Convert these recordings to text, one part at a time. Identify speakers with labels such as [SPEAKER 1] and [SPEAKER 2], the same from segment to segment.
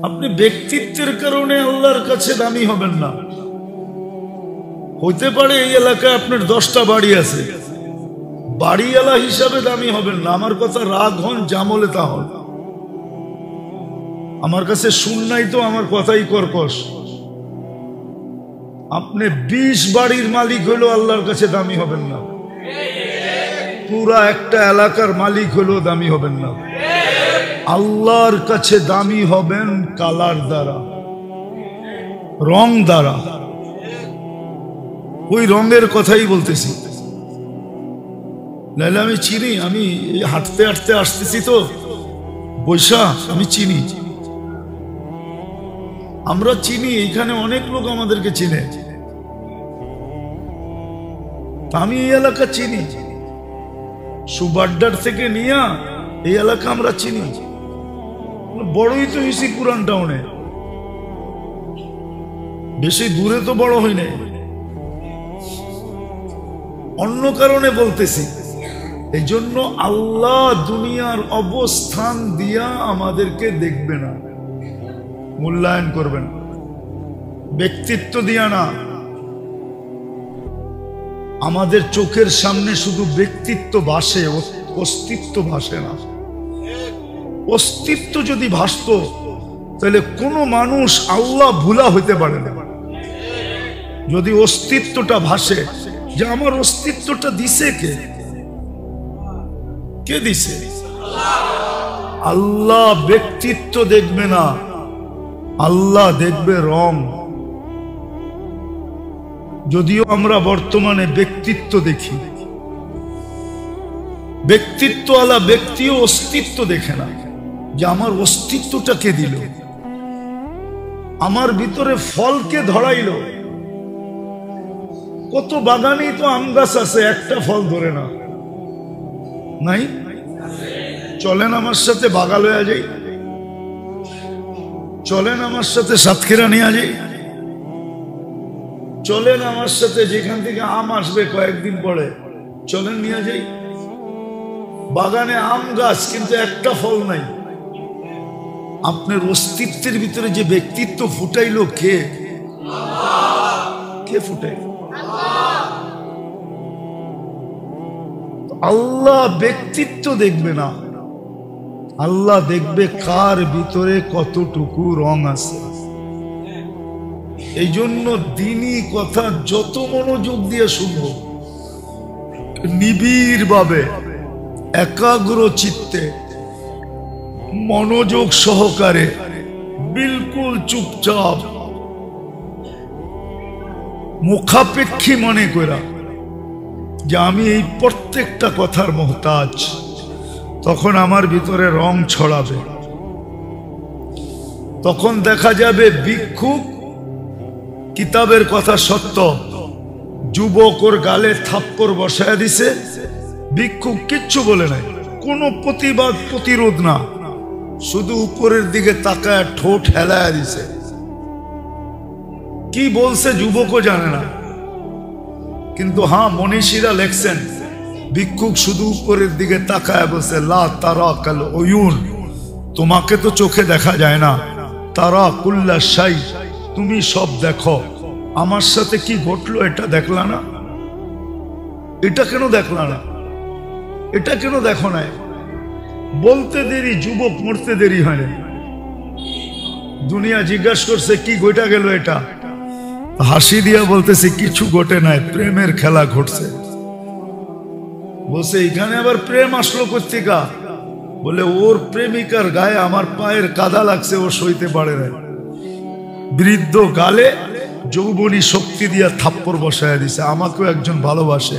[SPEAKER 1] আপনি ব্যক্তিত্বের কারণে আল্লাহর কাছে দামি হবেন না। হইতে পারে এই এলাকায় আপনার 10টা বাড়ি আছে, বাড়িওয়ালা হিসাবে দামি হবেন না। আমার কথা রাগ হন, জামলে তা হন। আমার কাছে শুন নাই তো আমার কথাই কর্কশ। আপনি 20 বাড়ির মালিক হইলেও আল্লাহর কাছে দামি হবেন না। পুরা একটা এলাকার মালিক হইলেও দামি হবেন না। আল্লাহর কাছে দামি হবেন কালার দ্বারা, রং দ্বারা। ওই রঙের কথাই বলতেছি। নাহলে আমি চিনি, আমি হাঁটতে হাঁটতে আসতেছি তো বৈশা, আমি চিনি, আমরা চিনি, এখানে অনেক লোক আমাদেরকে চিনে। আমি এই এলাকা চিনি, সুবাড্ডার থেকে নিয়ে এই এলাকা আমরা চিনি। বড়ই তো হয়েছি পুরান টাউনে, বেশি দূরে তো বড় হই নাই। অন্য কারণে বলতেছি। এই জন্য আল্লাহ দুনিয়ার অবস্থান দিয়া আমাদেরকে দেখবে না, মূল্যায়ন করবে না, ব্যক্তিত্ব দিয়া না। আমাদের চোখের সামনে শুধু ব্যক্তিত্ব ভাসে, অস্তিত্ব ভাসে না। অস্তিত্ব যদি ভাসত তাহলে কোনো মানুষ আল্লাহ ভুলা হইতে পারে না। যদি অস্তিত্বটা ভাসে, যে আমার অস্তিত্বটা দিছে কে, কে দিছে? আল্লাহ ব্যক্তিত্ব দেখবে না, আল্লাহ দেখবে রং। যদিও আমরা বর্তমানে ব্যক্তিত্ব দেখি, ব্যক্তিত্ব আলা ব্যক্তিও অস্তিত্ব দেখে না, যে আমার অস্তিত্বটা কে দিল, আমার ভিতরে ফল কে ধরাইল। কত বাগানেই তো আম গাছ আছে, একটা ফল ধরে না, নাই? চলেন আমার সাথে বাগাল হয়ে যাই, চলেন আমার সাথে সাতক্ষীরা নিয়ে যাই, চলেন আমার সাথে যেখান থেকে আম আসবে কয়েকদিন পরে, চলেন নিয়ে যাই। বাগানে আম গাছ, কিন্তু একটা ফল নাই। আপনার অস্তিত্বের ভিতরে যে ব্যক্তিত্ব ফুটাইলো কে? কে ফুটাইল? আল্লাহ ব্যক্তিত্ব দেখবে না, আল্লাহ দেখবে কার ভিতরে কতটুকু রং আছে। এই জন্য দিনই কথা যত মনোযোগ দিয়ে শুনবো, নিবিড় ভাবে, একাগ্র চিত্তে, মনোযোগ সহকারে, বিলকুল চুপচাপ, মুখাপেক্ষী মনে করা যে আমি এই প্রত্যেকটা কথার মোহতাজ, তখন আমার ভিতরে রং ছড়াবে। তখন দেখা যাবে ভিক্ষুক কিতাবের কথা সত্য, যুবক ওর গালে থাপ্পড় বসায় দিছে, ভিক্ষুক কিচ্ছু বলে নাই, কোনো প্রতিবাদ প্রতিরোধ না, শুধু উপরের দিকে তাকায় ঠোঁট হেলায় দিছে। কি বলছে যুবকও জানে না, কিন্তু হ্যাঁ মনীষীরা লেখছেন ভিক্ষুক শুধু উপরের দিকে তাকায় বলছে, লা তারা কাল ওয়ুন, তোমাকে তো চোখে দেখা যায় না, তারা কুল্লা শাই, তুমি সব দেখো, আমার সাথে কি ঘটলো এটা দেখলা না, এটা কেন দেখলা না, এটা কেন দেখো না? বলতে দেরি, যুবক মরতে দেরি হয় না। দুনিয়া জিজ্ঞাসা করছে কি ঘটা গেল, এটা হাসি দিয়া বলতেছে কিছু ঘটে নাই, প্রেমের খেলা ঘটছে। বলছে এখানে আবার প্রেম আসলো কোত্থেকা? বলে ওর প্রেমিকার গায়ে আমার পায়ের কাদা লাগছে, ও সইতে পারে না। বৃদ্ধ গালে যৌবনী শক্তি দিয়া থাপ্পড় বসায় দিছে। আমাকেও একজন ভালোবাসে,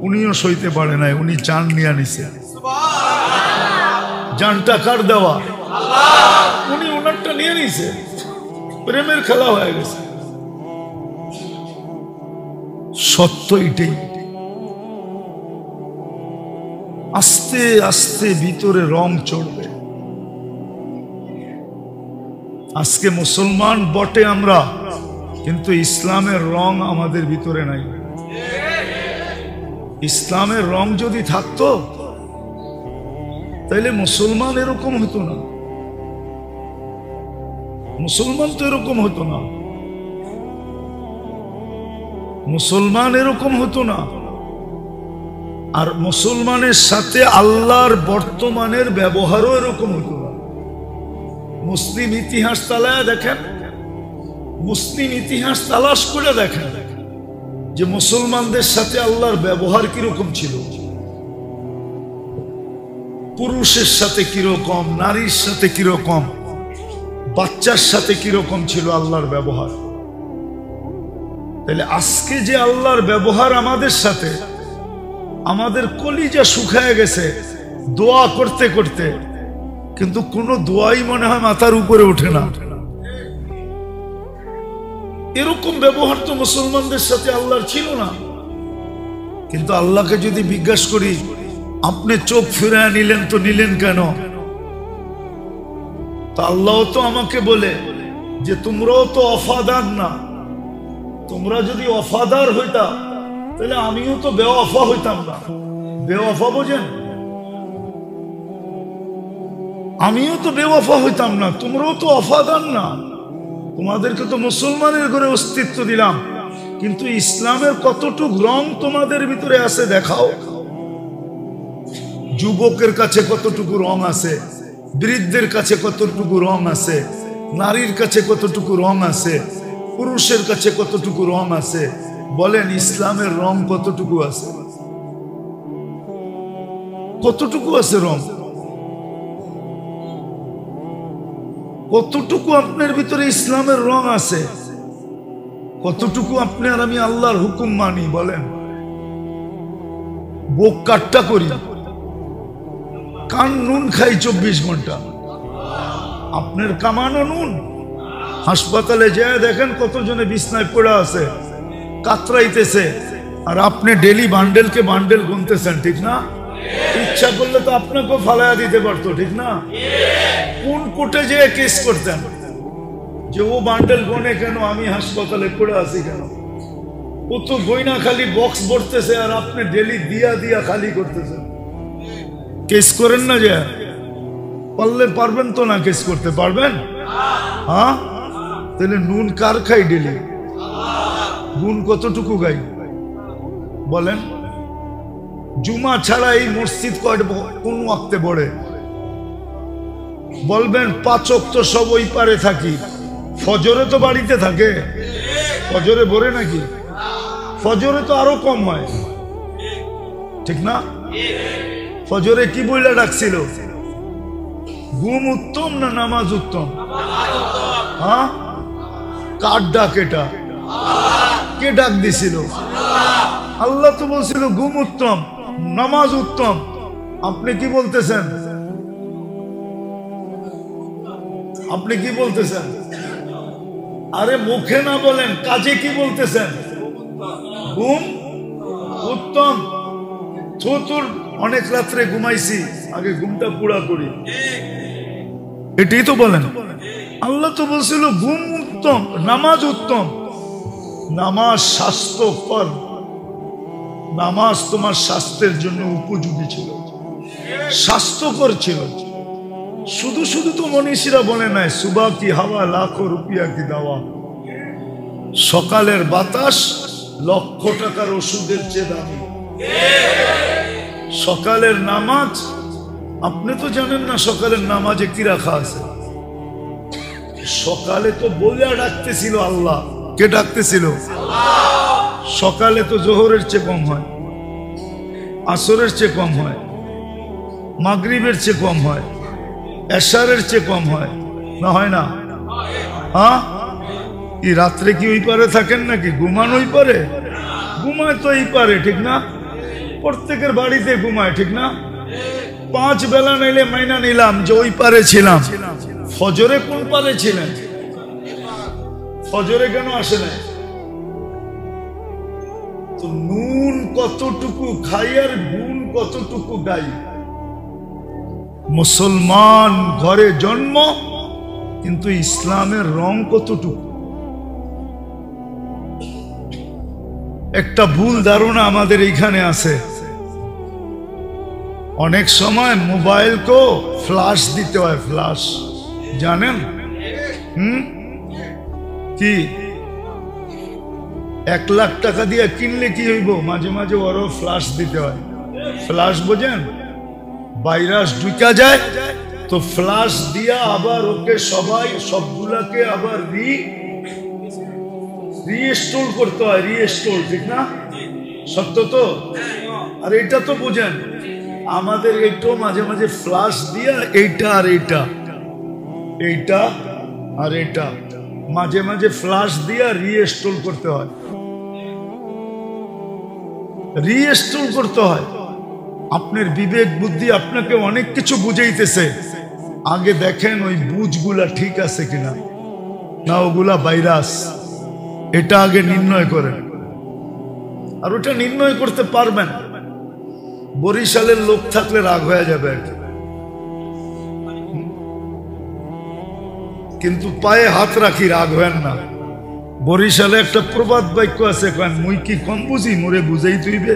[SPEAKER 1] উনিও সইতে পারে নাই, উনি জান নিয়ে নিছে। জানটা কার দেওয়া? উনি ওনারটা নিয়ে নিছে, প্রেমের খেলা হয়ে গেছে। সত্য এটাই। আস্তে আস্তে ভিতরে রং চড়বে। আজকে মুসলমান বটে আমরা, কিন্তু ইসলামের রং আমাদের ভিতরে নাই। ইসলামের রং যদি থাকতো তাহলে মুসলমান এরকম হতো না। মুসলমান তো এরকম হতো না, মুসলমান এরকম হতো না। আর মুসলমানের সাথে আল্লাহর বর্তমানের ব্যবহারও এরকম হতো না। মুসলিম ইতিহাস তালায় দেখেন, মুসলিম ইতিহাস তালাশ করে দেখেন যে মুসলমানদের সাথে আল্লাহর ব্যবহার কিরকম ছিল, পুরুষের সাথে কিরকম, নারীর সাথে কিরকম, বাচ্চার সাথে কিরকম ছিল আল্লাহর ব্যবহার। তাহলে আজকে যে আল্লাহর ব্যবহার আমাদের সাথে, আমাদের কলিজা শুকায় গেছে দোয়া করতে করতে, কিন্তু কোনো দোয়াই মনে হয় মাথার উপরে ওঠে না। এরকম ব্যবহার তো মুসলমানদের সাথে আল্লাহর ছিল না। কিন্তু আল্লাহকে যদি জিজ্ঞাসা করি, আপনি চোখ ফিরায় নিলেন তো নিলেন কেন? তা আল্লাহ তো আমাকে বলে যে তোমরাও তো ওয়াফাদার না, তোমরা যদি ওয়াফাদার হইতা তাহলে আমিও তো বেওয়াফা হইতাম না। বেওয়াফা বোঝেন? আমিও তো বেওয়াফা হইতাম না, তোমরাও তো ওয়াফাদার না। তোমাদেরকে তো মুসলমানের ঘরে অস্তিত্ব দিলাম, কিন্তু ইসলামের কতটুকু রং তোমাদের ভিতরে আছে দেখাও। যুবকের কাছে কতটুকু রং আছে, বৃদ্ধের কাছে কতটুকু রং আছে, নারীর কাছে কতটুকু রং আছে, পুরুষের কাছে কতটুকু রং আছে। বলেন ইসলামের রং কতটুকু আছে? কতটুকু আছে রং? কতটুকু আপনার ভিতরে ইসলামের রং আছে? কতটুকু আপনি আর আমি আল্লাহর হুকুম মানি? বলেন, বুক কাট্টা করি, কান নুন খাই 24 ঘন্টা। আপনার কামানো নুন। হাসপাতালে যায় দেখেন কতজনে বিছনায় পড়ে আছে, কাতরাইতেছে, আর আপনি ডেলি বান্ডেলকে বান্ডেল গুনতেছেন, ঠিক না? ইচ্ছা করলে তো আপনাকেও ফালাইয়া দিতে পারতো, ঠিক না? কোন কোর্টে যেয়ে কেস করতেন যে ও বান্ডেল গনে কেন, আমি হাসপাতালে পড়ে আছি কেন? ও তো গয়না খালি বক্স ভরতেছে আর আপনি ডেলি দিয়া দিয়া খালি করতেছেন। কেস করেন না? যে পারলে পারবেন তো না কেস করতে? পারবেন? হ্যাঁ, তাহলে নুন কার খাই ডেলি? নুন কতটুকু গাই বলেন? জুমা ছাড়া এই মসজিদ কোন ওয়াক্তে পড়ে? বলবেন 5 ওয়াক্ত সব ওই পারে থাকি, ফজরে তো বাড়িতে থাকে। ফজরে ভরে নাকি? ফজরে তো আরো কম হয়, ঠিক না? ফজরে কি বইলা ডাকছিল? ঘুম উত্তম না নামাজ উত্তম? হ্যাঁ, কার ডাক এটা? কে ডাক দিছিল? আল্লাহ তো বলছিল ঘুম উত্তম, নামাজ উত্তম। আপনি কি বলতেছেন? আপনি কি বলতেছেন? আরে মুখে না বলেন, কাজে কি বলতেছেন? ঘুম উত্তম। তোর অনেক রাত্রে ঘুমাইছি, আগে ঘুমটা পুরা করি, এটাই তো বলেন। আল্লাহ তো বলছিল ঘুম উত্তম, নামাজ উত্তম। নামাজ স্বাস্থ্যকর, নামাজ তোমার স্বাস্থ্যের জন্য উপযোগী ছিল, স্বাস্থ্যকর ছিল। শুধু শুধু তো মনীষীরা বলে নাই সুবা কি হাওয়া লাখো রুপিয়া কি দাওয়া, সকালের বাতাস লক্ষ টাকার ওষুধের চেয়ে দামি। সকালের নামাজ, আপনি তো জানেন না সকালের নামাজে কি রাখা আছে? সকালে তো বলে ডাকতেছিল আল্লাহ। কে ডাকতেছিল? সকালে তো জোহরের চেয়ে কম হয়, আসরের চেয়ে কম হয়, মাগরিবের চেয়ে কম হয়, এশারের চেয়ে কম হয়, না হয় না? হ্যাঁ, কি রাত্রে কি ওই পারে থাকেন নাকি? ঘুমান ওই পারে? ঘুমায় তো এই পারে, ঠিক না? প্রত্যেকের বাড়িতে ঘুমায়, ঠিক না? 5 বেলা নাইলে মাইনা নিলাম যে ওই পারে ছিলাম। ফজরে কোন পারে ছিলেন? ফজরে কেন আসে না? তো নুন কতটুকু খাই আর গুণ কতটুকু গাই। মুসলমান ঘরে জন্ম, কিন্তু ইসলামের রং কতটুকু? একটা ভুল ধারণা আমাদের এইখানে আছে। অনেক সময় মোবাইল কো ফ্ল্যাশ দিতে হয়, ফ্ল্যাশ, জানেন? কি 1 লাখ টাকা দিয়ে কিনলে কি হইব? মাঝে মাঝে ওরও ফ্লাশ দিতে হয়। ফ্লাশ বোঝেন? ভাইরাস ঢুকা যায় তো ফ্লাশ দিয়া আবার ওকে সবাই সবগুলাকে আবার রিস্টোর করতে হয়। রিস্টোর, ঠিক না? সত্য তো? আর এটা তো বুঝেন, আমাদের এইটাও মাঝে মাঝে ফ্লাশ দিয়া এইটা আর এইটা, এইটা আর এইটা মাঝে মাঝে ফ্লাশ দিয়া রিস্টোর করতে হয়। রিস্টোর করতে হয়। আপনার বিবেক বুদ্ধি আপনাকে অনেক কিছু বুঝাইতেছে, আগে দেখেন ওই বুঝগুলা ঠিক আছে কিনা, না ওগুলা ভাইরাস, এটা আগে নির্ণয় করেন। আর ওটা নির্ণয় করতে পারবেন। বরিশালের লোক থাকলে রাগ হয়ে যাবে আর কি, কিন্তু পায়ে হাত রাখি, রাগ হয়েন না। বরিশালে একটা প্রবাদ বাক্য আছে, মুই কি কম বুঝি, মোরে বুঝাই তুইবে।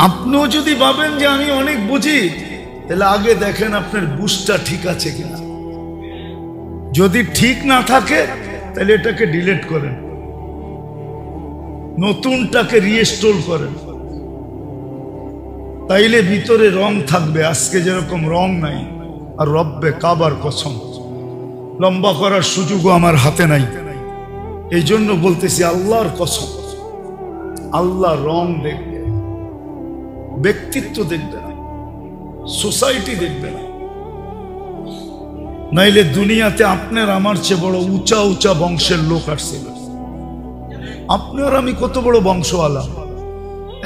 [SPEAKER 1] আপনিও যদি ভাবেন যে আমি অনেক বুঝি, তাহলে আগে দেখেন আপনার বুঝটা ঠিক আছে কিনা। যদি ঠিক না থাকে তাহলে এটাকে ডিলিট করেন, নতুনটাকে রিস্টোর করেন, তাইলে ভিতরে রং থাকবে। আজকে যেরকম রং নাই, আর রব্বে কাবার কসম লম্বা করার সুযোগও আমার হাতে নাই। এই জন্য বলতেছি আল্লাহর কসম, আল্লাহ রং দেখবে, ব্যক্তিত্ব দেখবে না, সোসাইটি দেখবে না। নাইলে দুনিয়াতে আপনার আমার চেয়ে বড় উঁচা উঁচা বংশের লোক আসছিল। আপনার আমি কত বড় বংশওয়ালা।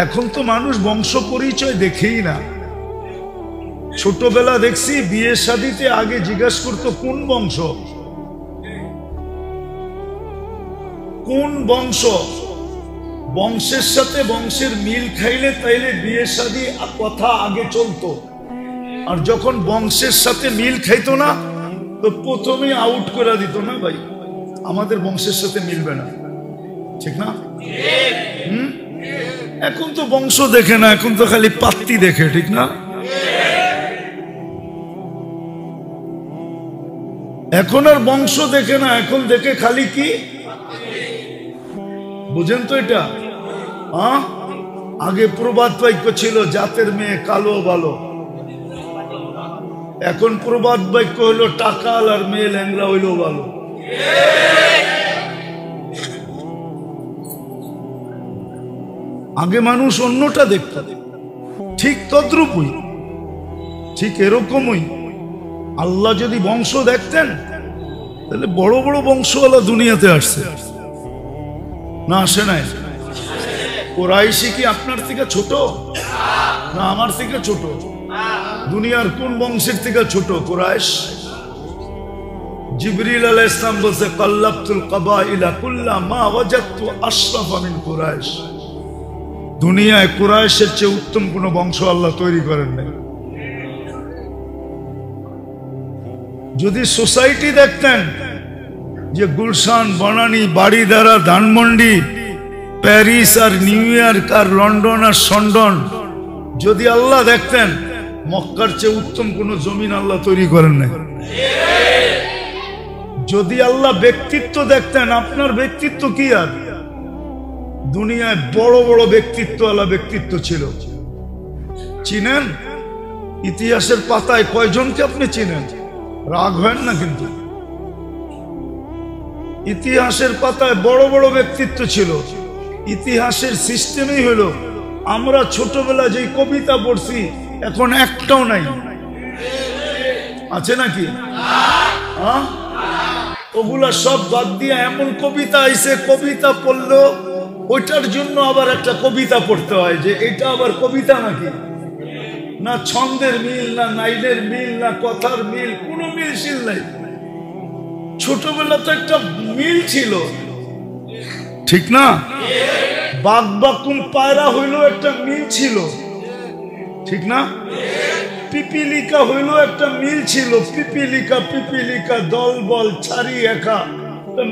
[SPEAKER 1] এখন তো মানুষ বংশ পরিচয় দেখেই না। ছোটবেলা দেখছি বিয়ে শাদীতে আগে জিজ্ঞাসা করতো কোন বংশ, কোন বংশ। বংশের সাথে বংশের মিল খাইলে তাইলে বিয়ে শাদী কথা আগে চলতো। আর যখন বংশের সাথে মিল খাইতো না তো প্রথমে আউট করে দিত, না ভাই আমাদের বংশের সাথে মিলবে না, ঠিক না? এখন তো বংশ দেখে না, এখন তো খালি পাত্তি দেখে, ঠিক না? এখন আর বংশ দেখে না, এখন দেখে খালি কি, বুঝেন তো এটা? আগে প্রবাদ বাক্য ছিল জাতের মেয়ে কালো ভালো, এখন প্রবাদ বাক্য হলো টাকাল আর মেয়ে ল্যাংরা হইলেও ভালো। আগে মানুষ অন্যটা দেখত, ঠিক তদ্রূপই, ঠিক এরকমই। আল্লাহ যদি বংশ দেখতেন তাহলে বড় বড় বংশওয়ালা দুনিয়াতে আসছে, না আসে নাই? কুরাইশি কি আপনার থেকে ছোট, না আমার থেকে ছোট? দুনিয়ার কোন বংশের থেকে ছোট কুরাইশ? জিবরিল আলাইহিস সালাম বলছে কাল্লাবতুল কাবাইলা কুল্লামা ওয়াজাদতু আশরাফা মিন কুরাইশ। দুনিয়ায় কুরাইশের চেয়ে উত্তম কোন বংশ আল্লাহ তৈরি করেন নাই। যদি সোসাইটি দেখতেন যে গুলশান, বনানী, বাড়িধারা, ধানমন্ডি, প্যারিস আর নিউ ইয়র্ক আর লন্ডন আর সন্ডন, যদি আল্লাহ দেখতেন মক্কার চেয়ে উত্তম কোন জমিন আল্লাহ তৈরি করেন নাই। যদি আল্লাহ ব্যক্তিত্ব দেখতেন, আপনার ব্যক্তিত্ব কি আর? দুনিয়ায় বড় বড় ব্যক্তিত্ব, আল্লাহ ব্যক্তিত্ব ছিল, চিনেন? ইতিহাসের পাতায় কয়জনকে আপনি চিনেন? রাগ হয় না কিন্তু, ইতিহাসের পাতায় বড় বড় ব্যক্তিত্ব ছিল। ইতিহাসের সিস্টেমই হলো আমরা ছোটবেলা যেই কবিতা পড়ছি এখন একটাও নাই, আছে নাকি? ওগুলা সব বাদ দিয়ে এমন কবিতা আইছে, কবিতা পড়লো ওইটার জন্য আবার একটা কবিতা পড়তে হয়, যে এটা আবার কবিতা নাকি? না ছন্দের মিল, না নাইলের মিল, না কথার মিল, কোনো মিলশীল নাই। ছোটবেলা তো একটা মিল ছিল, ঠিক না? বাঘ বাকুম পায়রা হইলো একটা মিল ছিল, ঠিক না? পিপিলিকা হইলো একটা মিল ছিল, পিপিলিকা পিপিলিকা, দল বল ছাড়ি একা,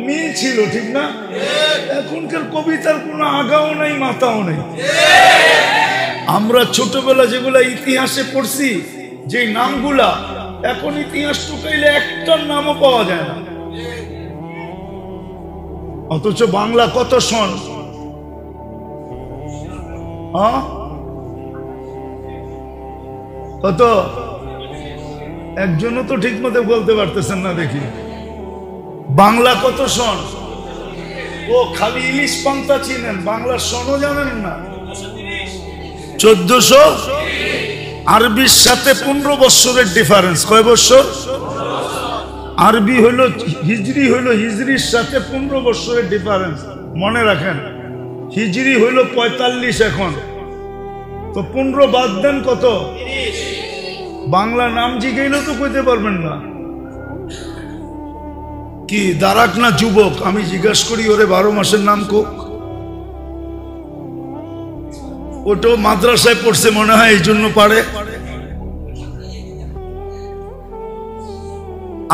[SPEAKER 1] মিল ছিল, ঠিক না? এখনকার কবিতার কোনো আগাও নাই, মাথাও নাই। আমরা ছোটবেলা যেগুলা ইতিহাসে পড়ছি, যে নামগুলা এখন ইতিহাস টুকাইলে একটার নামও পাওয়া যায় না। অথচ বাংলা কত সন? কত? একজনও তো ঠিক মতো বলতে পারতেছেন না। দেখি বাংলা কত সন? ও খালি ইলিশ পান্তা চিনেন, বাংলার সনও জানেন না। 1400। আরবির সাথে 15 বছরের ডিফারেন্স। কয় বছর? আরবি হইল হিজরি, হইল হিজরির সাথে 15 বছরের ডিফারেন্স। মনে রাখেন, হিজরি হইল 45 এখন, তো 15 বাদ দেন কত? বাংলা নাম জিগাইলেও তো কইতে পারবেন না। কি দারাক না যুবক? আমি জিজ্ঞাসা করি ওরে 12 মাসের নাম কোক। ওটো মাদ্রাসায় পড়ছে মনে হয়, এই জন্য পারে।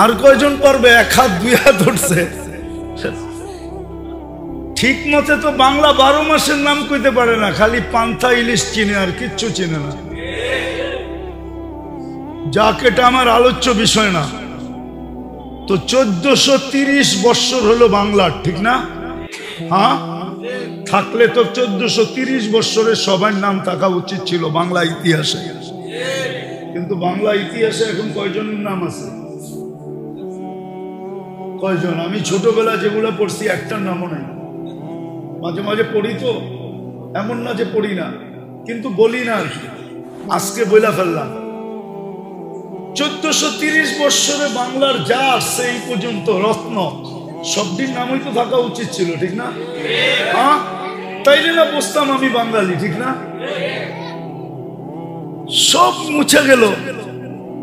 [SPEAKER 1] আর কয়জন পারবে? 1 হাত 2 হাত উঠছে। ঠিক মতে তো বাংলা 12 মাসের নাম কইতে পারে না, খালি পান্থা ইলিশ চিনে, আর কিচ্ছু চিনে না। যাক, এটা আমার আলোচ্য বিষয় না। তো 1430 বৎসর হলো বাংলার, ঠিক না? হ্যাঁ, থাকলে তো 1430 বৎসরের সবার নাম থাকা উচিত ছিল বাংলা ইতিহাসে। কিন্তু বাংলা ইতিহাসে এখন কয়জনের নাম আছে? কয়জন? আমি ছোটবেলা যেগুলো পড়ছি একটার নামও নাই। মাঝে মাঝে পড়ি, তো এমন না যে পড়ি না, কিন্তু বলি না আর কি। আজকে বইলা ফেললাম। 1430 বৎসরে বাংলার যা আসছে এই পর্যন্ত রত্ন, সবটির নামই তো থাকা উচিত ছিল, ঠিক না? হ্যাঁ, তাইলে না বুঝতাম আমি বাঙালি, ঠিক না? সব মুছে গেল।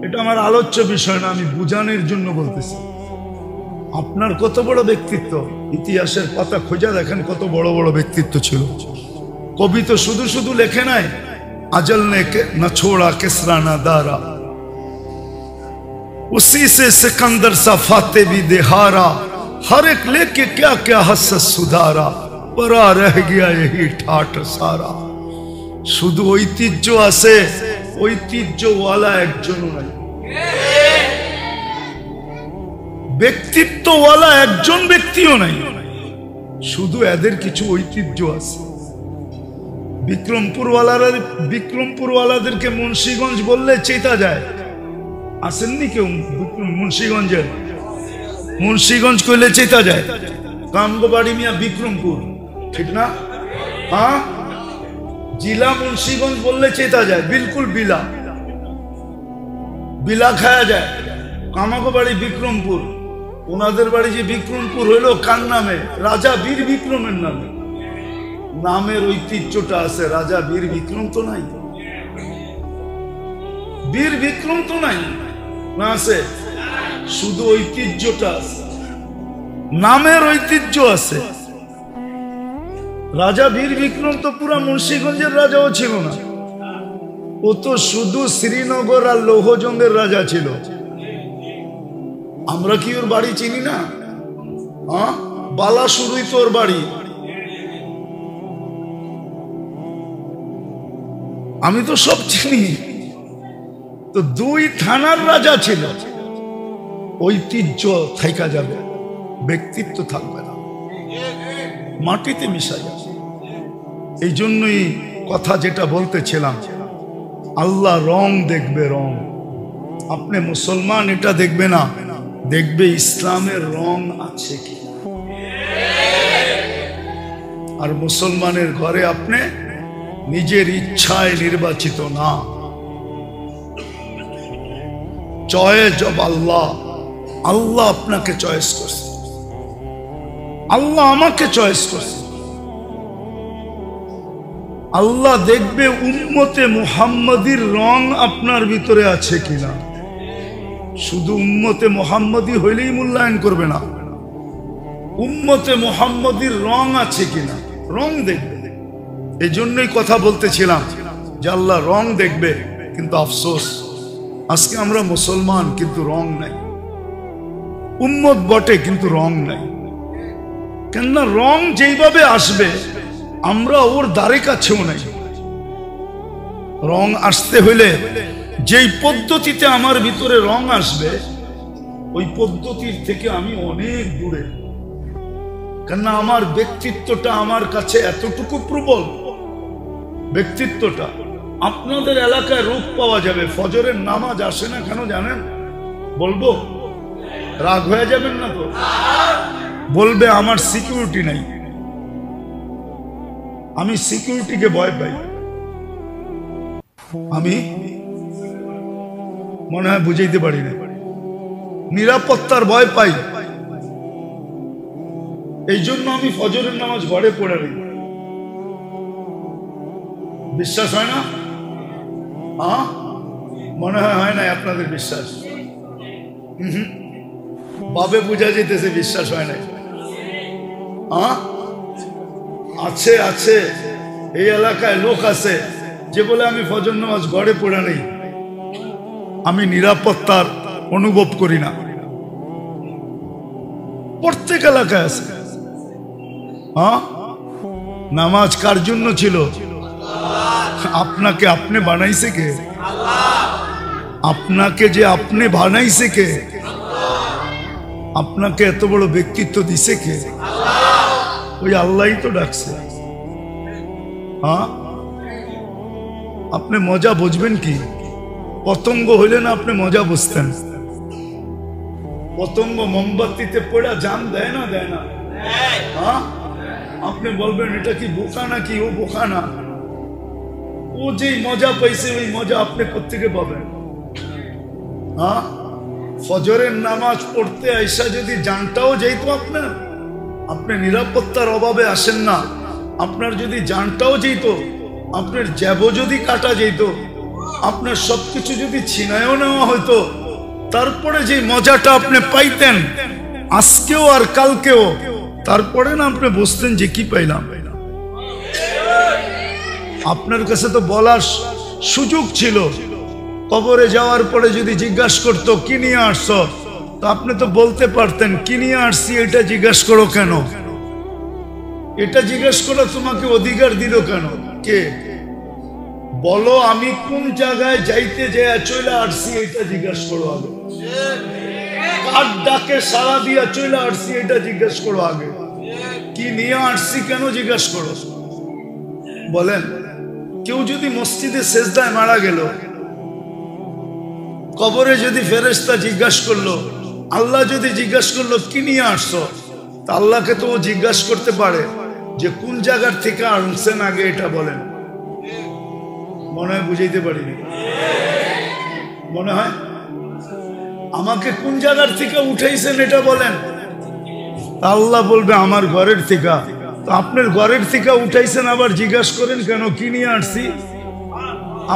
[SPEAKER 1] এটা আমার আলোচ্য বিষয় না, আমি বুঝানোর জন্য বলতেছি। আপনার কত বড় ব্যক্তিত্ব, ইতিহাসের পাতা খোঁজা দেখেন কত বড় বড় ব্যক্তিত্ব ছিল। কবি তো শুধু শুধু লেখে নাই, আজল নে না ছোড়া কিসরা না দারা, उसी से सिकंदर सा फाते भी देहारा, हर एक लेके क्या क्या हसस सुधारा, परा रह गया यही ठाट सारा। শুধু ঐতিহ্য আছে, ঐতিহ্যওয়ালা একজনও নাই। ব্যক্তিত্বওয়ালা একজন ব্যক্তিও নাই, শুধু এদের কিছু ঐতিহ্য আছে। বিক্রমপুরওয়ালাদেরকে মুন্সিগঞ্জ বললে চেতা যায়। আসেননি কেউ মুন্সিগঞ্জের? মুন্সিগঞ্জ কইলে চেতা যায়। কামগো বাড়ি মিয়া বিক্রমপুর, ঠিক না? হ্যাঁ, জিলা মুন্সিগঞ্জ বললে চেতা যায়, বিলকুল বিলা বিলা খায়া যায়। কামাগো বাড়ি বিক্রমপুর, ওনাদের বাড়ি যে বিক্রমপুর হইলো কার নামে? রাজা বীর বিক্রমের নামে। নামের ঐতিহ্যটা আছে, রাজা বীর বিক্রম তো নাই, বীর বিক্রম তো নাই না, আছে শুধু ঐতিহ্যটা আছে, নামের ঐতিহ্য আছে। রাজা বীর বিক্রম তো পুরা মুন্সিগঞ্জের রাজাও ছিল না, ও তো শুধু শ্রীনগর আর লৌহজঙ্গের রাজা ছিল। আমরা কি ওর বাড়ি চিনি না? হ্যাঁ, বালাসুরই তো ওর বাড়ি। আমি তো সব চিনি। তো 2 থানার রাজা ছিল। ঐতিহ্য থাইকা যাবে, ব্যক্তিত্ব থাকবে না, মাটিতে মিশা যাবে। এই জন্যই কথা যেটা বলতেছিলাম, আল্লাহ রং দেখবে, রং। আপনি মুসলমান এটা দেখবে না, দেখবে ইসলামের রং আছে কি। আর মুসলমানের ঘরে আপনি নিজের ইচ্ছায় নির্বাচিত না, চয়েস অব আল্লাহ। আল্লাহ আপনাকে চয়েস করছে, আল্লাহ আমাকে চয়েস করছে। আল্লাহ দেখবে উম্মতে মুহাম্মাদির রং আপনার ভিতরে আছে কিনা। শুধু উম্মতে মুহাম্মাদি হইলেই মূল্যায়ন করবে না, উম্মতে মুহাম্মাদির রং আছে কিনা, রং দেখবে। এই জন্যই কথা বলতেছিলাম যে আল্লাহ রং দেখবে। কিন্তু আফসোস, আজকে আমরা মুসলমান কিন্তু রং নাই, উম্মত বটে কিন্তু রং নাই। কেননা রং যেইভাবে আসবে আমরা ওর দ্বারে কাছেও নাই। রং আসতে হইলে যেই পদ্ধতিতে আমার ভিতরে রং আসবে ওই পদ্ধতির থেকে আমি অনেক দূরে, কেননা আমার ব্যক্তিত্বটা আমার কাছে এতটুকু প্রবল। ব্যক্তিত্বটা আপনাদের এলাকায় রূপ পাওয়া যাবে, ফজরের নামাজ আসে না কেন জানেন? বলবো? রাগ হয়ে যাবেন না তো? বলবে আমার সিকিউরিটি নাই। আমি সিকিউরিটিকে ভয় পাই। আমি মনে হয় বুঝাইতে পারি না, নিরাপত্তার ভয় পাই। এই জন্য আমি ফজরের নামাজ ঘরে পড়ে নিই। বিশ্বাস হয় না? মনে হয় না আপনাদের বিশ্বাস? বাবে বুঝা যেতেছে বিশ্বাস হয় না। আছে আছে, এই এলাকায় লোক আছে যে বলে আমি ফজর নামাজ ঘরে পড়ে নেই, আমি নিরাপত্তার অনুভব করি না। প্রত্যেক এলাকায় আছে। নামাজ কার জন্য ছিল? আপনাকে আপনি বানাইছে কে? আপনাকে যে আপনি বানাইছে কে? আপনাকে এত বড় ব্যক্তিত্ব দিছে কে? ওই আল্লাহই তো ডাকছে। আপনি মজা বুঝবেন কি? পতঙ্গ হইলে না আপনি মজা বুঝতেন। পতঙ্গ মোমবাতিতে পড়া জান দেয় না? দেয় না? আপনি বলবেন এটা কি বোকা নাকি? ও বোকা না, ও যেই মজা পাইছে ওই মজা আপনি কোত্থেকে পাবেন? ফজরের নামাজ পড়তে আইসা যদি জানটাও যেত আপনার, আপনি নিরাপত্তার অভাবে আসেন না, আপনার যদি জানটাও যেত, আপনার জ্যাবও যদি কাটা যেত, আপনার সবকিছু যদি ছিনায়ও নেওয়া হইতো, তারপরে যে মজাটা আপনি পাইতেন আজকেও আর কালকেও, তারপরে না আপনি বুঝতেন যে কি পাইলাম। আপনার কাছে তো বলার সুযোগ ছিল। কবরে যাওয়ার পরে যদি জিজ্ঞাসা করতো কি নিয়ে আসছো, তো আপনি তো বলতে পারতেন কি নিয়ে আসছি, এটা জিজ্ঞাসা করো কেন? এটা জিজ্ঞাসা করা তোমাকে অধিকার দিল কেন? কে? বলো আমি কোন জায়গায় যাইতে যায় চলে আসছি, এটা জিজ্ঞাসা করো আগে। কার ডাকে সাড়া দিয়া চলে আসছি এটা জিজ্ঞাসা করো আগে। কি নিয়ে আসছি কেন জিজ্ঞাসা করো। বলেন, কেউ যদি মসজিদে সেজদায় মারা গেল, কবরে যদি ফেরেশতা জিজ্ঞাসা করলো, আল্লাহ যদি জিজ্ঞাসা করলো কি নিয়ে আসছো, তা আল্লাহকে তো ও জিজ্ঞাসা করতে পারে যে কোন জায়গার থেকে আনছেন আগে এটা বলেন। মনে হয় বুঝাইতে পারিনি? মনে হয় আমাকে কোন জায়গার থেকে উঠাইছেন এটা বলেন। আল্লাহ বলবে আমার ঘরের থেকে। তো আপনার ঘরের থেকে উঠাইছেন আবার জিজ্ঞাসা করেন কেন কি নিয়ে আসছি?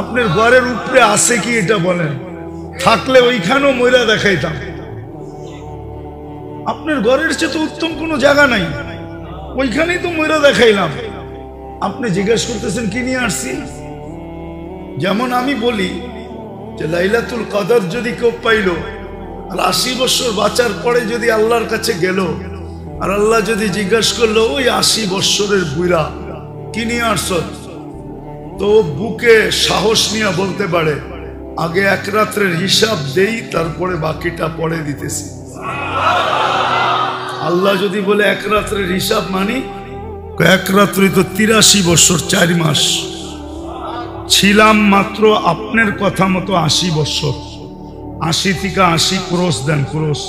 [SPEAKER 1] আপনার ঘরের উপরে আছে কি এটা বলেন। থাকলে ওইখানেও ময়রা দেখাইতাম। আপনার ঘরের চেয়ে তো উত্তম কোনো জায়গা নাই, ওইখানেই তো ময়রা দেখাইলাম। আপনি জিজ্ঞাসা করতেছেন কি নিয়ে আসছি। যেমন আমি বলি যে লাইলাতুল কদর যদি কেউ পাইল আর 80 বছর বাঁচার পরে যদি আল্লাহর কাছে গেল, আর আল্লাহ যদি জিজ্ঞাসা করলো ওই 80 বছরের বুইরা কি নিয়ে আসছ, তো বুকে সাহস নিয়ে বলতে পারে আগে এক রাত্রের হিসাব দেই, তারপরে বাকিটা পরে দিতেছি। আল্লাহ যদি বলে এক রাত্রের হিসাব মানি, এক রাত্রি তো 83 বছর 4 মাস ছিলাম মাত্র আপনার কথা মতো 80 বছর। 80 থেকে 80 ক্রোশ দেন, ক্রোশ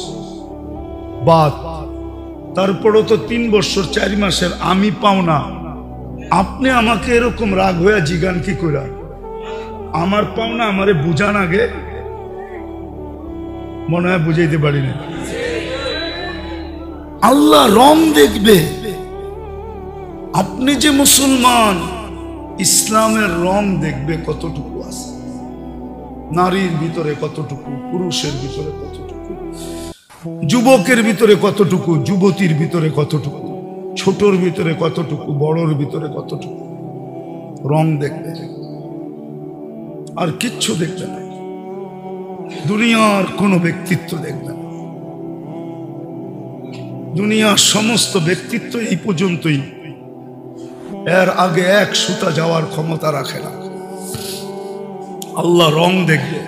[SPEAKER 1] বাদ। তারপরও তো 3 বছর 4 মাসের আমি পাও না। আপনি আমাকে এরকম রাগ হয়ে জিগান কি করে? আমার পাওনা আমারে বুঝান আগে। মনে হয় বুঝাইতে পারি না। আল্লাহ রং দেখবে। আপনি যে মুসলমান, ইসলামের রং দেখবে কতটুকু আছে, নারীর ভিতরে কতটুকু, পুরুষের ভিতরে কতটুকু, যুবকের ভিতরে কতটুকু, যুবতীর ভিতরে কতটুকু, ছোটর ভিতরে কতটুকু, বড়র ভিতরে কতটুকু, রং দেখবে। আর কিচ্ছু দেখবে না। দুনিয়ার কোনো ব্যক্তিত্ব দেখবে না। দুনিয়ার সমস্ত ব্যক্তিত্ব এই পর্যন্তই, এর আগে এক সুতা যাওয়ার ক্ষমতা রাখে না। আল্লাহ রং দেখবে।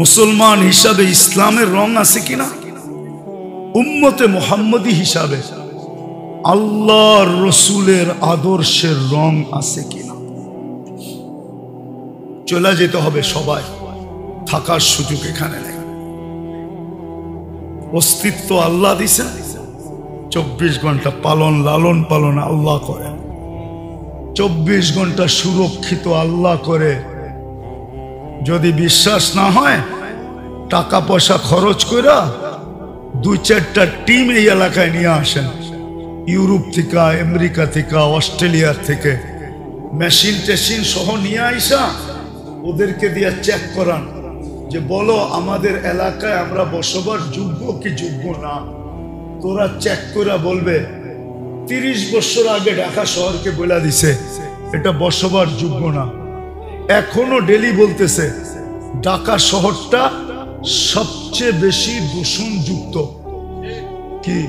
[SPEAKER 1] মুসলমান হিসাবে ইসলামের রং আছে কিনা, উম্মতে মুহাম্মদী হিসাবে আল্লাহর রসুলের আদর্শের রং আছে কিনা। চলে যেতে হবে সবাই, থাকার সুযোগ এখানে নেই। অস্তিত্ব আল্লাহ দিছে, 24 ঘন্টা পালন লালন পালন আল্লাহ করে, 24 ঘন্টা সুরক্ষিত আল্লাহ করে। যদি বিশ্বাস না হয়, টাকা পয়সা খরচ করে 2-4টা টিম এই এলাকায় নিয়ে আসেন, ইউরোপ থেকে, আমেরিকা থেকে, অস্ট্রেলিয়ার থেকে, মেশিন টেশিন সহ নিয়ে আইসা ওদেরকে দিয়ে চেক করান যে বলো আমাদের এলাকায় আমরা বসবাস যোগ্য কি যোগ্য না। তোরা চেক করে বলবে 30 বছর আগে ঢাকা শহরকে বলে দিছে এটা বসবাস যোগ্য না। এখনো ডেলি বলতেছে ঢাকা শহরটা সবচেয়ে বেশি দূষণযুক্ত। কি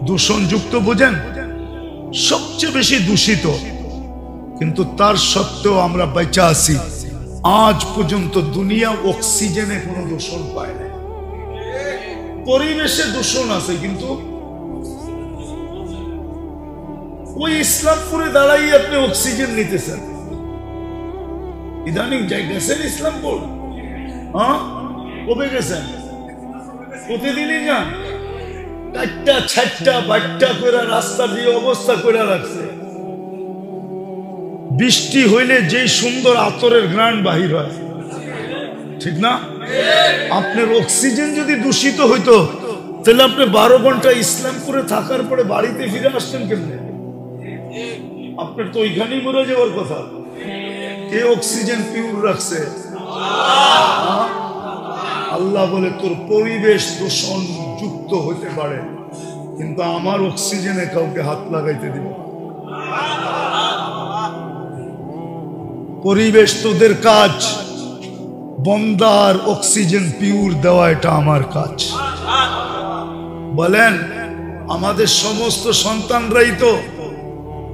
[SPEAKER 1] দূষণযুক্ত বোঝেন? সবচেয়ে বেশি দূষিত। কিন্তু তার সত্ত্বেও আমরা বেঁচে আছি। আজ পর্যন্ত দুনিয়া অক্সিজেনে কোনো দূষণ পায় না। পরিবেশে দূষণ আছে, কিন্তু ওই ইসলামপুরে দাঁড়াই আপনি অক্সিজেন নিতেছেন। ইদানিং যাই গেছেন ইসলামপুর? হ্যাঁ, কবে গেছেন? প্রতিদিনই যান। 4টা 6টা 12টা করে রাস্তা দিয়ে অবস্থা করে রাখছে। বৃষ্টি হইলে যে সুন্দর আতরের ঘ্রাণ বাহির হয়, ঠিক না? আপনার অক্সিজেন যদি দূষিত হইতো তাহলে আপনি 12 ঘন্টা ইসলামপুরে থাকার পরে বাড়িতে ফিরে আসতেন কেমনে? আপনার তো ওইখানেই মরে যাওয়ার কথা। কে অক্সিজেন পিওর রাখছে? আল্লাহ বলে তোর পরিবেশ দূষণ যুক্ত হতে পারে, কিন্তু আমার অক্সিজেনে কাউকে হাত লাগাইতে দিব। পরিবেশ তোদের কাজ, বন্দার অক্সিজেন পিওর দেওয়া এটা আমার কাজ। বলেন আমাদের সমস্ত সন্তানরাই তো,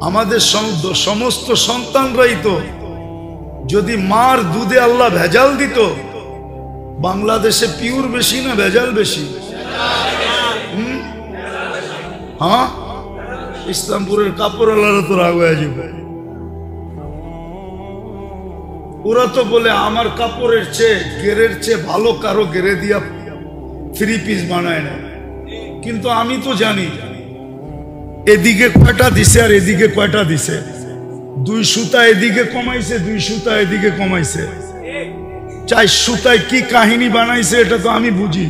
[SPEAKER 1] আমাদের সমস্ত সন্তানরাই তো যদি মার দুধে আল্লাহ ভেজাল দিত, বাংলাদেশে পিওর বেশি না ভেজাল বেশি? হ্যাঁ, ইসলামপুরের কাপড় আল্লাহরা তো রাগ হয়ে যাবে। ওরা তো বলে আমার কাপড়ের চেয়ে গেরের চেয়ে ভালো কারো গেরে দিয়া 3 পিস বানায় না। কিন্তু আমি তো জানি এদিকে কয়টা দিছে আর এদিকে কয়টা দিছে। 2 সুতা এদিকে কমাইছে, 2 সুতা এদিকে কমাইছে। 4 সুতায় কি কাহিনী বানাইছে এটা তো আমি বুঝি।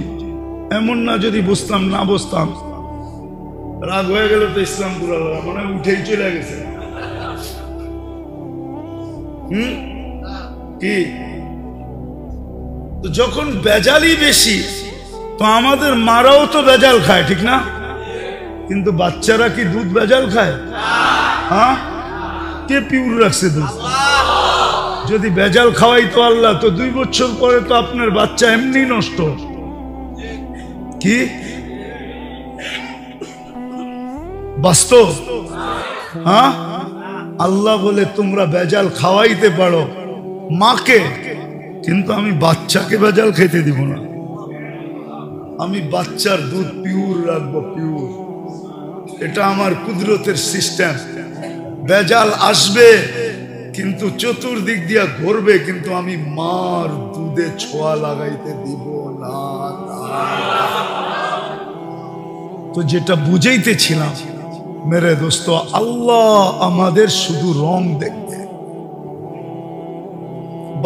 [SPEAKER 1] এমন না যদি বুঝতাম, না বুঝতাম রাগ হয়ে গেল তো ইসলামপুর আল্লাহ মানে উঠেই চলে গেছে। কি তো যখন বেজালই বেশি, তো আমাদের মারাও তো বেজাল খায়, ঠিক না? কিন্তু বাচ্চারা কি দুধ বেজাল খায়? হ্যাঁ, কে পিওর রাখছে দুধ? যদি বেজাল খাওয়াই তো আল্লাহ, তো 2 বছর পরে তো আপনার বাচ্চা এমনি নষ্ট। কি বাস্তব? হ্যাঁ, আল্লাহ বলে তোমরা বেজাল খাওয়াইতে পারো মাকে, কিন্তু আমি বাচ্চাকে বেজাল খেতে দিব না। আমি বাচ্চার দুধ পিওর রাখবো, পিওর। এটা আমার কুদরতের সিস্টেম। বেজাল আসবে কিন্তু চতুর্দিক দিয়া ঘুরবে, কিন্তু আমি মার দুধে ছোঁয়া লাগাইতে দিব না। তো যেটা বুঝাইতেছিলাম মেরে দোস্ত, আল্লাহ আমাদের শুধু রং দেখবে,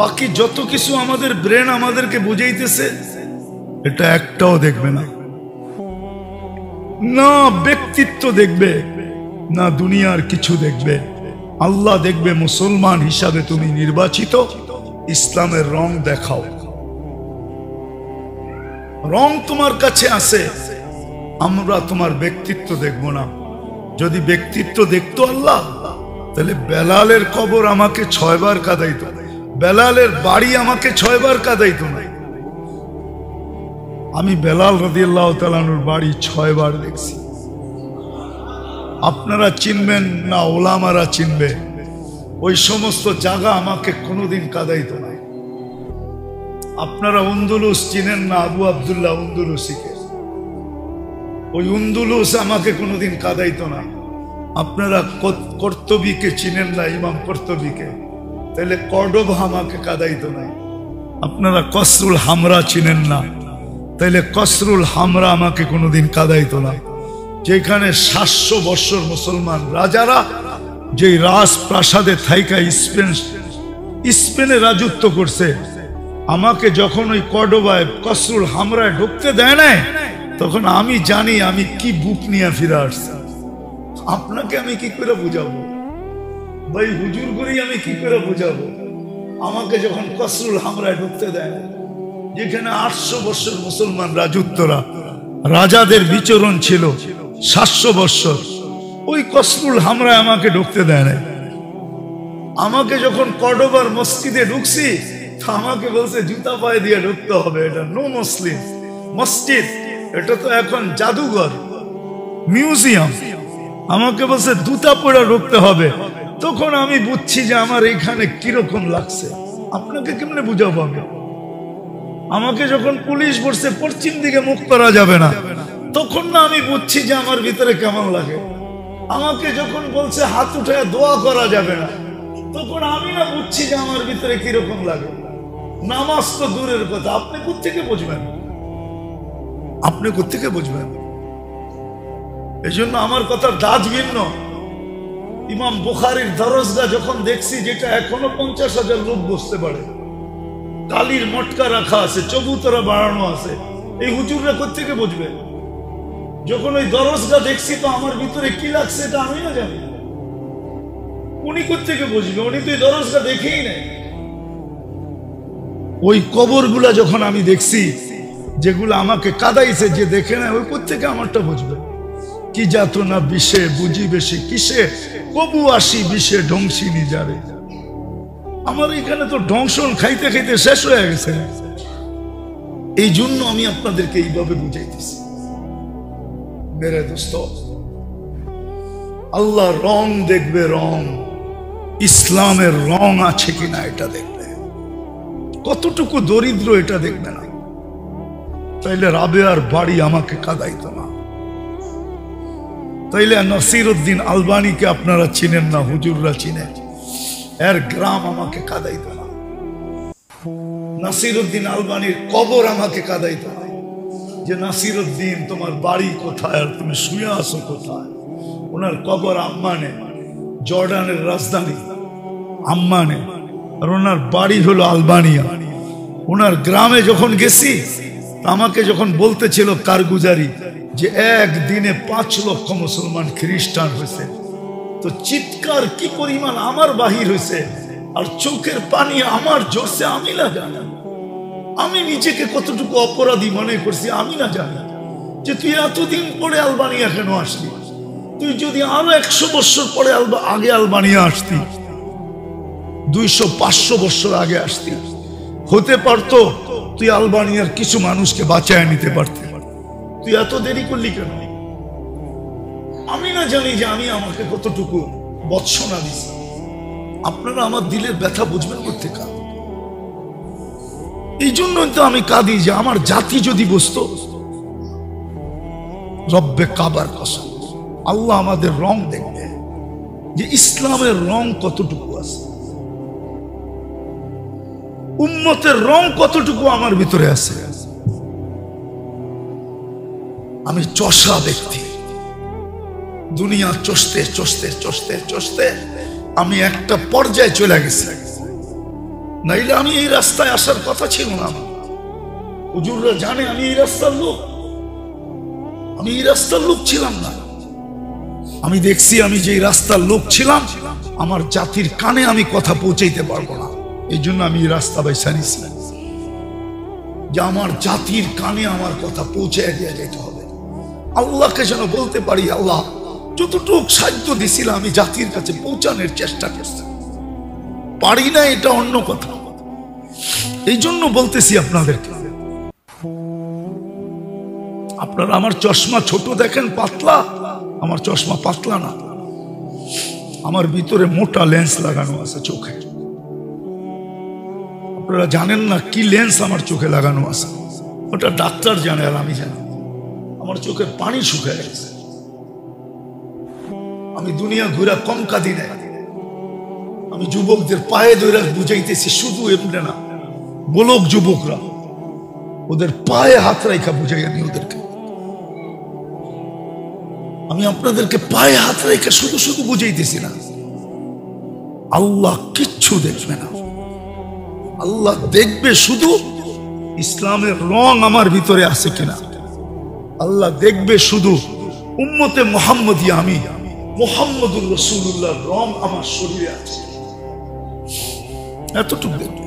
[SPEAKER 1] বাকি যত কিছু আমাদের ব্রেন আমাদেরকে বুঝাইতেছে এটা একটাও দেখবে না। না ব্যক্তিত্ব দেখবে, না দুনিয়ার কিছু দেখবে। আল্লাহ দেখবে মুসলমান হিসাবে তুমি নির্বাচিত, ইসলামের রং দেখাও। রং তোমার কাছে আছে, আমরা তোমার ব্যক্তিত্ব দেখব না। যদি ব্যক্তিত্ব দেখতো আল্লাহ, তাহলে বেলালের কবর আমাকে 6 বার কাঁদাইতো, বেলালের বাড়ি আমাকে 6 বার কাঁদাইতো না। আমি বেলাল রাদিয়াল্লাহু তাআলা আনহুর বাড়ি 6 বার দেখছি। আপনারা চিনবেন না, ওলামারা চিনবে। ওই সমস্ত জায়গা আমাকে কোনোদিন কাঁদাইতো না। আপনারা উন্দুলুস চিনেন না? আবু আব্দুল্লাহ উন্দুলুসিকে। ওই উন্দুলুস আমাকে কোনোদিন কাঁদাইতো না। আপনারা কর্তবীকে চিনেন না? ইমাম কর্তবীকে। তাহলে কর্ডোবা আমাকে কাঁদাইতো না। আপনারা কসরুল হামরা চিনেন না? তাইলে কসরুল হামরা আমাকে কোনোদিন কাঁদাইতো না। যেখানে 700 বছর মুসলমান রাজারা যেই রাজপ্রাসাদে থাইকা স্পেনে রাজত্ব করছে, আমাকে যখন ওই কর্ডোবায় কসরুল হামরায় ঢুকতে দেয় না, তখন আমি জানি আমি কি বুক নিয়ে ফিরে আসছি। আপনাকে আমি কি করে বুঝাবো ভাই? হুজুর করি আমি কি করে বুঝাবো? আমাকে যখন কসরুল হামরায় ঢুকতে দেয়, যেখানে 800 বছর মুসলমান রাজত্বরা রাজাদের বিচরণ ছিল 700 বছর, ওই কসরুল হামরায় আমাকে ঢুকতে দেয় না। আমাকে যখন কর্ডোবার মসজিদে ঢুকছি, আমাকে বলছে জুতা পায়ে দিয়ে ঢুকতে হবে। এটা নো মুসলিম মসজিদ, এটা তো এখন জাদুঘর, মিউজিয়াম। আমাকে বলছে জুতা পরে ঢুকতে হবে। তখন আমি বুঝছি যে আমার এইখানে কিরকম লাগছে। আপনাকে কেমনে বুঝাবো আমি? আমাকে যখন পুলিশ বলছে পশ্চিম দিকে মুখ করা যাবে না, তখন না আমি বুঝছি যে আমার ভিতরে কেমন লাগে। আমাকে যখন বলছে হাত উঠে দোয়া করা যাবে না, তখন আমি না বুঝছি যে আমার ভিতরে কিরকম লাগে। নামাজ তো দূরের কথা, আপনি কোত্থেকে বুঝবেন? আপনি কোত্থেকে বুঝবেন? এই জন্য আমার কথার দাঁত ভিন্ন। ইমাম বুখারীর দরজগা যখন দেখছি, যেটা এখনো 50,000 লোক বসতে পারে, কালির মটকা রাখা আছে, চবুতরা বাড়ানো আছে, এই হুজুররা কোত্থেকে বুঝবে? যখন ওই দরজগা দেখছি, তো আমার ভিতরে কি লাগছে এটা আমি না জানি। উনি কোত্থেকে বুঝবে? উনি তো এই দরজগা দেখেই নাই। ওই কবরগুলা যখন আমি দেখছি, যেগুলো আমাকে কাঁদাইছে, যে দেখে না, ওই কোত্থেকে আমারটা বুঝবে? কি যাত না বিষে বুঝি বেশি কিসে, কবু আসি বিষে ধ্বংসিনী যাবে। আমার এখানে তো ধ্বংসন খাইতে খাইতে শেষ হয়ে গেছে। এই জন্য আমি আপনাদেরকে এইভাবে বুঝাইতেছি। মেরে দোস্ত, আল্লাহ রং দেখবে, রং ইসলামের রং আছে কিনা এটা দেখবে, কতটুকু দরিদ্র এটা দেখবে না। তাইলে রাবেয়ার বাড়ি আমাকে কাঁদাইতো না। তাইলে নাসিরউদ্দিন আলবানীকে আপনারা চিনেন না? হুজুররা চিনেন। এর গ্রাম আমাকে কাঁদাইতো না। নাসিরউদ্দিন আলবানীর কবর আমাকে কাঁদাইতো না। যে নাসিরউদ্দিন তোমার বাড়ি কোথায় আর তুমি শুয়ে আসো কোথায়? ওনার কবর আম্মানে, জর্ডানের রাজধানী আম্মানে, আর ওনার বাড়ি হলো আলবানিয়া। ওনার গ্রামে যখন গেছি, আমাকে যখন বলতেছিল কারগুজারি যে একদিনে 5 লক্ষ মুসলমান খ্রিস্টান হয়েছে, তো চিৎকার কি পরিমাণ আমার বাহির হয়েছে, আর চোখের পানি আমার জোরছে আমি না জানি। আমি নিজেকে কতটুকু অপরাধী মনে করছি আমি না জানি। যে তুই এতদিন পরে আলবানিয়া কেন আসলি? তুই যদি আরো 100 বছর পরে আগে আলবানিয়া আসতি, 200-500 বছর আগে আসতি, হতে পারতো তুই আলবানিয়ার কিছু মানুষকে বাঁচায় নিতে পারতি। তুই এত দেরি করলি কেন? আমি না জানি যে আমি আমাকে কতটুকু বৎসনা দিছি। আপনারা আমার দিলের ব্যথা বুঝবেন কোত্থেকে? এই জন্যই তো আমি কাঁদি যে আমার জাতি যদি বুঝতো। রব্বে কাবার কসম, আল্লাহ আমাদের রং দেখবে, যে ইসলামের রং কতটুকু আছে, উম্মতের রং কতটুকু আমার ভিতরে আছে। আমি চষা ব্যক্তি, দুনিয়া চষতে চষতে চষতে চষতে আমি একটা পর্যায়ে চলে গেছি। নাইলে আমি এই রাস্তায় আসার কথা ছিল না। হুজুররা জানে আমি এই রাস্তার লোক, আমি এই রাস্তার লোক ছিলাম না। আমি দেখছি আমি যে রাস্তার লোক ছিলাম, আমার জাতির কানে আমি কথা পৌঁছাইতে পারবো না। এই জন্য আমি এই রাস্তা বাইছা নিছি, যে আমার জাতির কানে আমার কথা পৌঁছায় দিয়ে যেতে হবে। আল্লাহকে যেন বলতে পারি, আল্লাহ যতটুকু সাহায্য দিছিল আমি জাতির কাছে পৌঁছানোর চেষ্টা করছি। পারি না এটা অন্য কথা। এই জন্য বলতেছি আপনাদেরকে, আপনারা আমার চশমা ছোট দেখেন, পাতলা। আমার চশমা পাতলা না, আমার ভিতরে মোটা লেন্স লাগানো আছে চোখে। আপনারা জানেন না কি লেন্স আমার চোখে লাগানো আছে, ওটা ডাক্তার জানে আর আমি জানি। আমার চোখের পানি শুকিয়ে গেছে। আমি দুনিয়া ঘুরা কম কাঁদি না। আমি যুবকদের পায়ে ধরে বুঝাইতেছি, শুধু এমনি না, বলক যুবকরা ওদের পায়ে হাত রাখা বুঝাই। আমি ওদেরকে, আমি আপনাদেরকে পায়ে হাত রেখে শুধু শুধু বুঝাইতেছি না। আল্লাহ কিচ্ছু দেখবে না, আল্লাহ দেখবে শুধু ইসলামের রং আমার ভিতরে আছে কিনা। আল্লাহ দেখবে শুধু উম্মতে মুহাম্মদিয়া, আমি মুহাম্মদুর রাসূলুল্লাহর রং আমার শরীরে আছে, এতটুকু দেখবে।